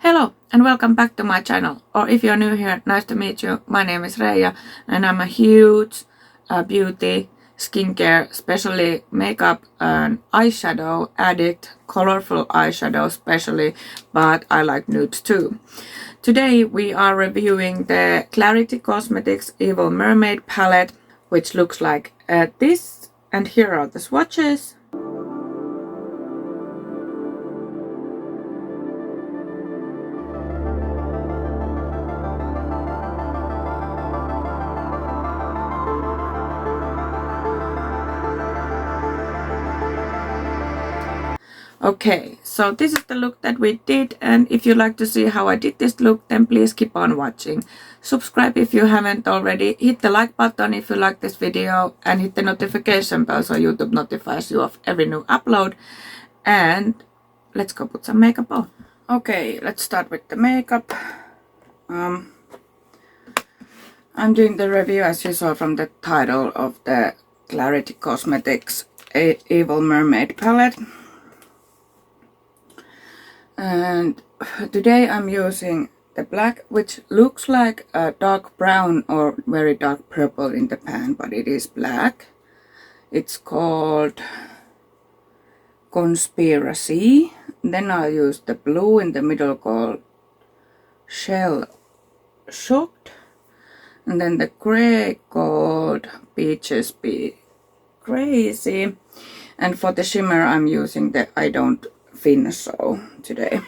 Hello and welcome back to my channel, or if you're new here, nice to meet you. My name is Reija and I'm a huge beauty, skincare, especially makeup and eyeshadow addict, colorful eyeshadow especially, but I like nudes too. Today we are reviewing the Klarity Cosmetics Evil Mermaid palette, which looks like this, and here are the swatches. Okay, so this is the look that we did, and if you like to see how I did this look, then please keep on watching. Subscribe if you haven't already, hit the like button if you like this video, and hit the notification bell so YouTube notifies you of every new upload. And let's go put some makeup on. Okay, let's start with the makeup. I'm doing the review as you saw from the title of the Klarity Cosmetics Evil Mermaid palette. And today I'm using the black, which looks like a dark brown or very dark purple in the pan, but it is black. It's called Conspiracy. Then I'll use the blue in the middle called Shell Shocked. And then the gray called Peaches Be Crazy. And for the shimmer I'm using the I Don't Fin So today.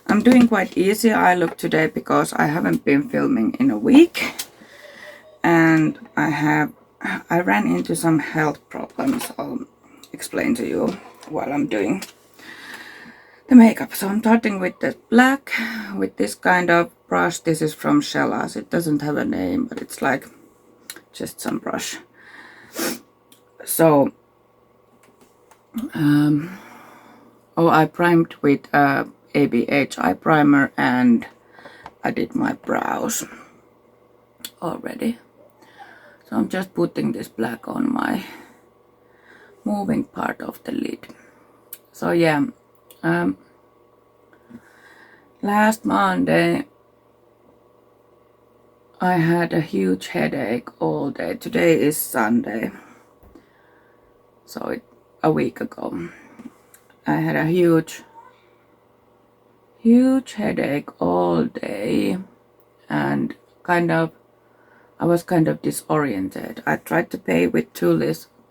I'm doing quite easy eye look today because I haven't been filming in a week, and I ran into some health problems. I'll explain to you while I'm doing the makeup. So I'm starting with the black with this kind of brush. This is from Shellas. It doesn't have a name, but it's like just some brush. So I primed with ABH eye primer, and I did my brows already. So I'm just putting this black on my moving part of the lid. So yeah, last Monday I had a huge headache all day. Today is Sunday, so a week ago. I had a huge headache all day, and I was kind of disoriented. I tried to pay with too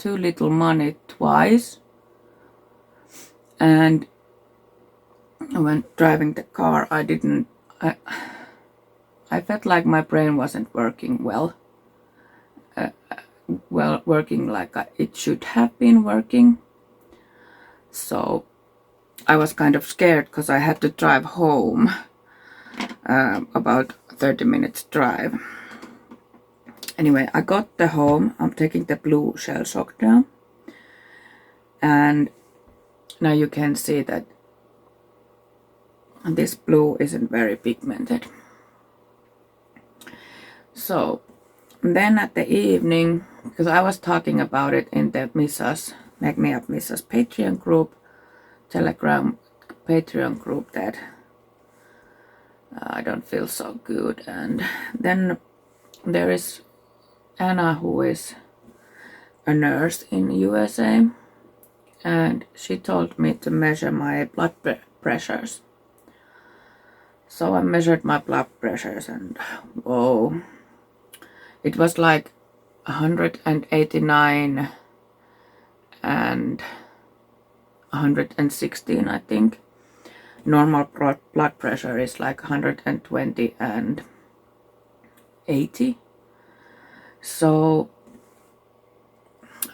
little money twice, and when driving the car I felt like my brain wasn't working well, working like it should have been working. So I was kind of scared because I had to drive home, about 30 minutes drive. Anyway, I got the home. I'm taking the blue Shell Shock now, and now you can see that this blue isn't very pigmented. So then at the evening, because I was talking about it in the Make Me Up Missa's Patreon group, Telegram Patreon group, that I don't feel so good. And then there is Anna, who is a nurse in USA, and she told me to measure my blood pressures. So I measured my blood pressures, and whoa, it was like 189 and 116, I think. Normal blood pressure is like 120 and 80. So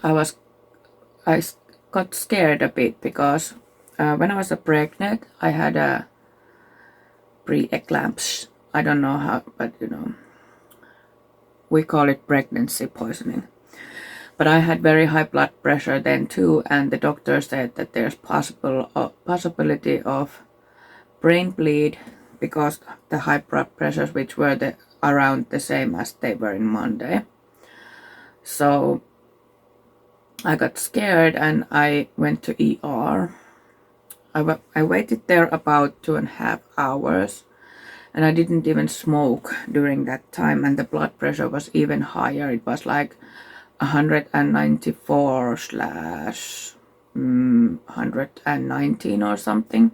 I got scared a bit because when I was pregnant I had a pre-eclampsia. I don't know how, but you know, we call it pregnancy poisoning. But I had very high blood pressure then too, and the doctor said that there's possibility of brain bleed because the high blood pressures, which were around the same as they were in Monday. So I got scared and I went to ER. I waited there about 2.5 hours, and I didn't even smoke during that time, and the blood pressure was even higher. It was like 194 slash 119 or something.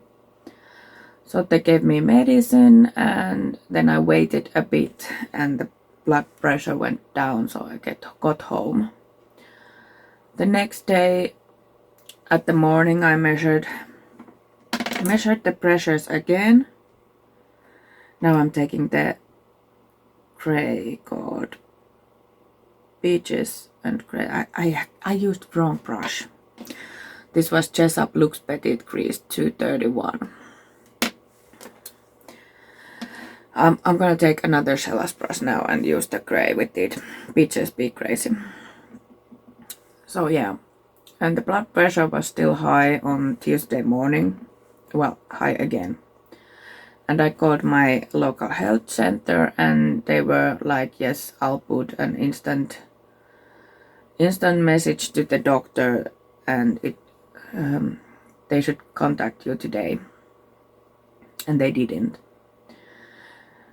So they gave me medicine, and then I waited a bit and the blood pressure went down, so I got home. The next day at the morning I measured the pressures again. Now I'm taking the gray called Peaches and Gray. I used wrong brush. This was Jessup Lux Petite Crease 231. I'm gonna take another Shellas brush now and use the gray with it. Peaches Be Crazy. So yeah, and the blood pressure was still high on Tuesday morning. Well, high again. And I called my local health center, and they were like, yes, I'll put an instant message to the doctor, and they should contact you today. And they didn't.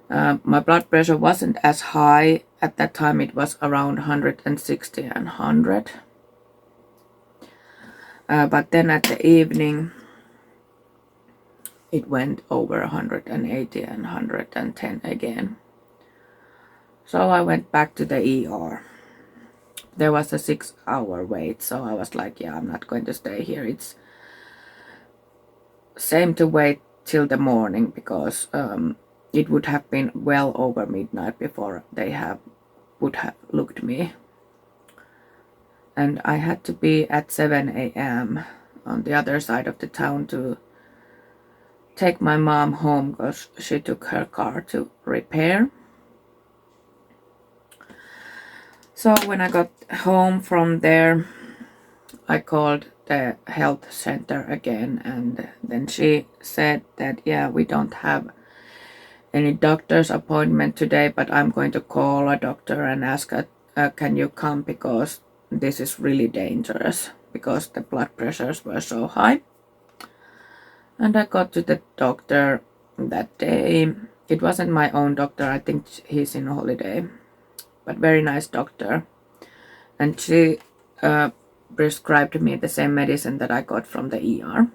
My blood pressure wasn't as high at that time. It was around 160 and 100. But then at the evening, it went over 180 and 110 again. So I went back to the ER. There was a 6-hour wait, so I was like, yeah, I'm not going to stay here. It's same to wait till the morning, because it would have been well over midnight before they would have looked me. And I had to be at 7 a.m. on the other side of the town to take my mom home, because she took her car to repair. So when I got home from there, I called the health center again, and then she said that, yeah, we don't have any doctor's appointment today, but I'm going to call a doctor and ask her, can you come, because this is really dangerous, because the blood pressures were so high. And I got to the doctor that day. It wasn't my own doctor, I think he's in holiday, but very nice doctor. And she prescribed me the same medicine that I got from the ER.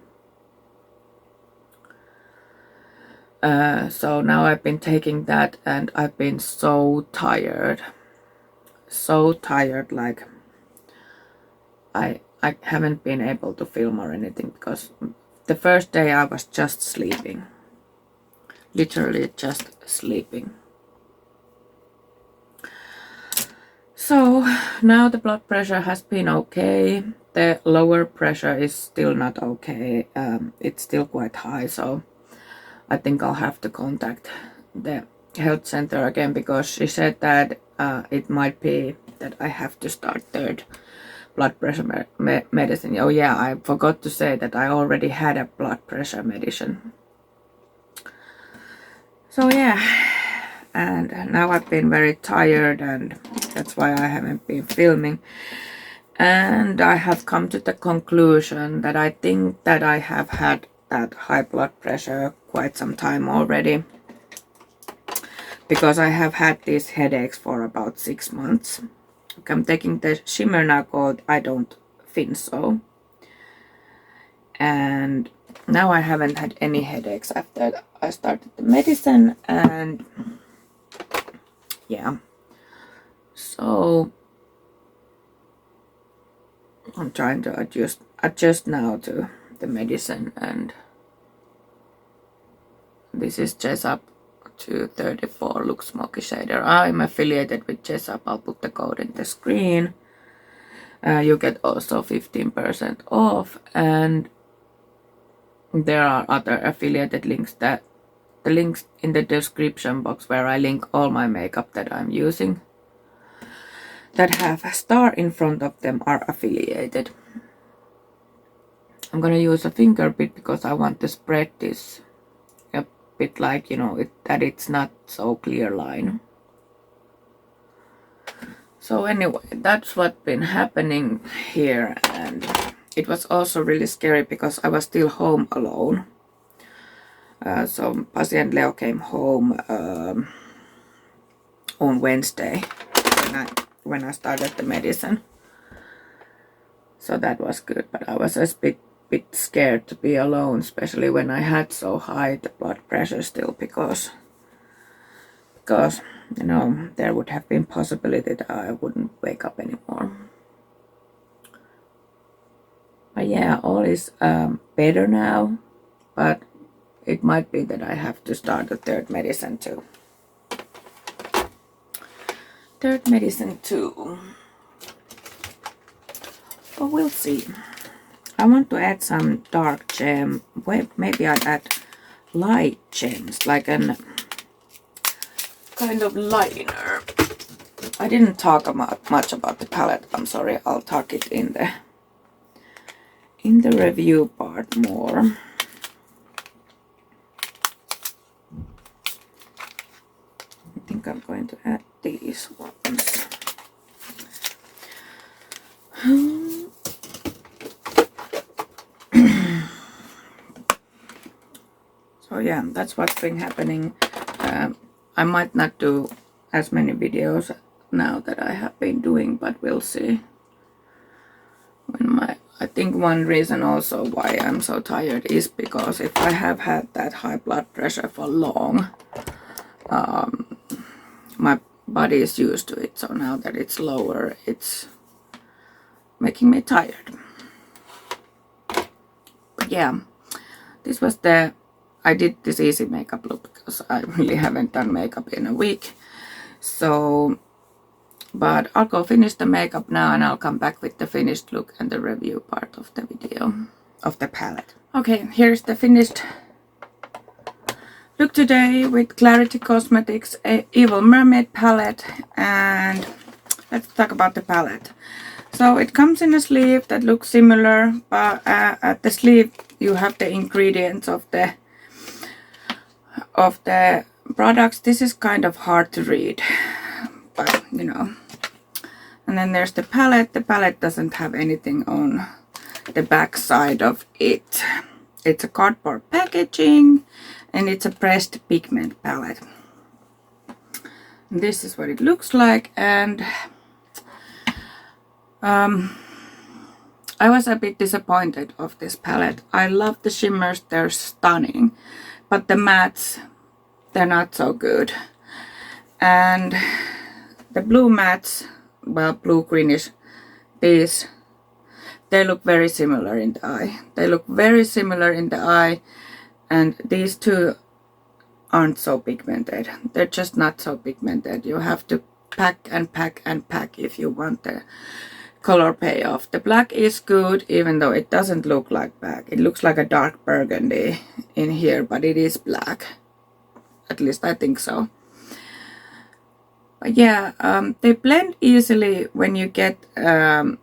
So now I've been taking that, and I've been so tired, like I haven't been able to film or anything, because the first day I was just sleeping, literally just sleeping. So now the blood pressure has been okay. The lower pressure is still not okay. It's still quite high, so I think I'll have to contact the health center again, because she said that it might be that I have to start third blood pressure medicine. Oh yeah, I forgot to say that I already had a blood pressure medicine. So yeah, and now I've been very tired, and that's why I haven't been filming. And I have come to the conclusion that I think that I have had that high blood pressure quite some time already, because I have had these headaches for about 6 months. Okay, I'm taking the shimmer now called I Don't Think So, and now I haven't had any headaches after I started the medicine. And yeah, so I'm trying to adjust now to the medicine. And this is Jessup 234 Lux Smoky Shader. I'm affiliated with Jessup. I'll put the code in the screen. You get also 15% off, and there are other affiliated links, that the links in the description box, where I link all my makeup that I'm using that have a star in front of them, are affiliated. I'm gonna use a finger bit because I want to spread this a bit, like, you know, that it's not so clear line. So anyway, that's what's been happening here, and it was also really scary because I was still home alone. So Pasi and Leo came home on Wednesday when I started the medicine. So that was good, but I was a bit scared to be alone, especially when I had so high the blood pressure still, because you know, there would have been possibility that I wouldn't wake up anymore. But yeah, all is better now, but it might be that I have to start a third medicine too. But we'll see. I want to add some dark gem. Maybe I'd add light gems, like an kind of liner. I didn't talk much about the palette. I'm sorry. I'll talk it in the review part more. I think I'm going to add these ones. So yeah, that's what's been happening. I might not do as many videos now that I have been doing, but we'll see. I think one reason also why I'm so tired is because if I have had that high blood pressure for long, my body is used to it. So now that it's lower, it's making me tired. But yeah, this was I did this easy makeup look because I really haven't done makeup in a week. So, but I'll go finish the makeup now and I'll come back with the finished look and the review part of the video of the palette. Okay, here's the finished look today with Klarity Cosmetics Evil Mermaid palette, and let's talk about the palette. So it comes in a sleeve that looks similar, but at the sleeve you have the ingredients of the products. This is kind of hard to read, but you know. And then there's the palette. The palette doesn't have anything on the back side of it. It's a cardboard packaging and it's a pressed pigment palette. And this is what it looks like, and I was a bit disappointed of this palette. I love the shimmers, they're stunning, but the mattes, they're not so good. And the blue mattes, well, blue greenish, these, they look very similar in the eye. They look very similar in the eye, and these two aren't so pigmented. They're just not so pigmented. You have to pack and pack and pack if you want the color payoff. The black is good, even though it doesn't look like black. It looks like a dark burgundy in here, but it is black. At least I think so. But yeah, they blend easily when you get the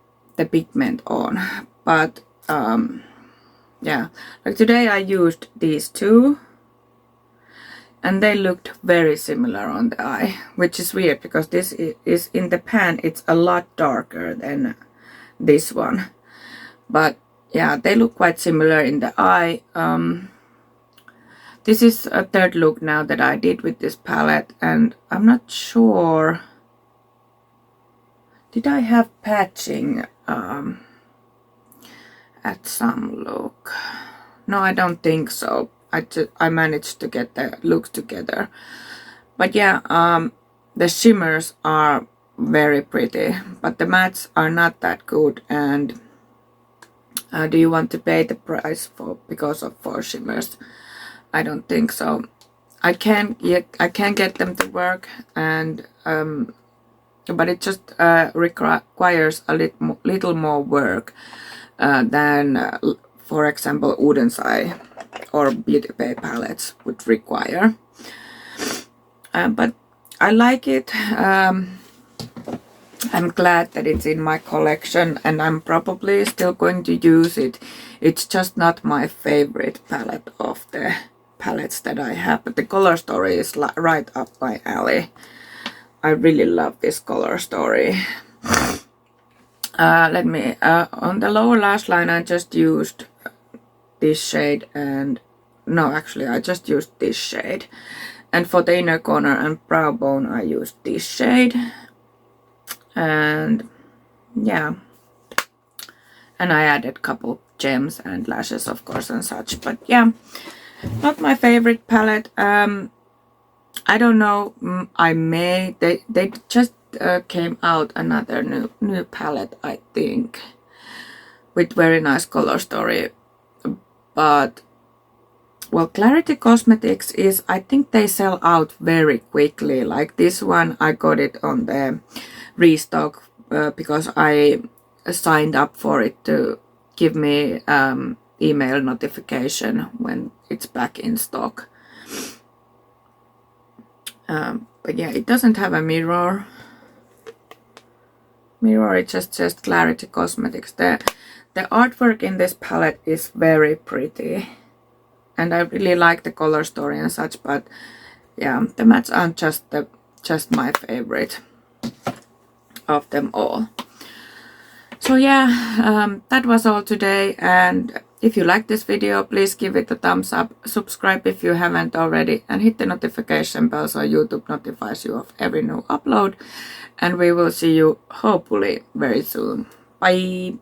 pigment on. But yeah, like today I used these two, and they looked very similar on the eye, which is weird because this is in the pan, it's a lot darker than this one. But yeah, they look quite similar in the eye. This is a third look now that I did with this palette, and I'm not sure, did I have patching at some look? No, I don't think so. I managed to get the looks together. But yeah, the shimmers are very pretty, but the mattes are not that good. And do you want to pay the price because of 4 shimmers? I don't think so. I can get them to work, and but it just requires a little more work than for example Uden's Eye or Beauty Bay palettes would require. But I like it. I'm glad that it's in my collection, and I'm probably still going to use it. It's just not my favorite palette of the palettes that I have, but the color story is right up my alley. I really love this color story. Let me, on the lower lash line I just used this shade, and no, actually I just used this shade. And for the inner corner and brow bone I used this shade. And yeah, and I added a couple gems and lashes of course and such, but yeah, not my favorite palette. I don't know, they just came out another new palette, I think, with very nice color story, but well, Klarity Cosmetics is, I think they sell out very quickly. Like this one, I got it on the restock because I signed up for it to give me email notification when it's back in stock. But yeah, it doesn't have a mirror. It just says Klarity Cosmetics. The artwork in this palette is very pretty. And I really like the color story and such, but yeah, the mattes aren't just my favorite of them all. So yeah, that was all today, and if you like this video, please give it a thumbs up, subscribe if you haven't already, and hit the notification bell so YouTube notifies you of every new upload, and we will see you hopefully very soon. Bye!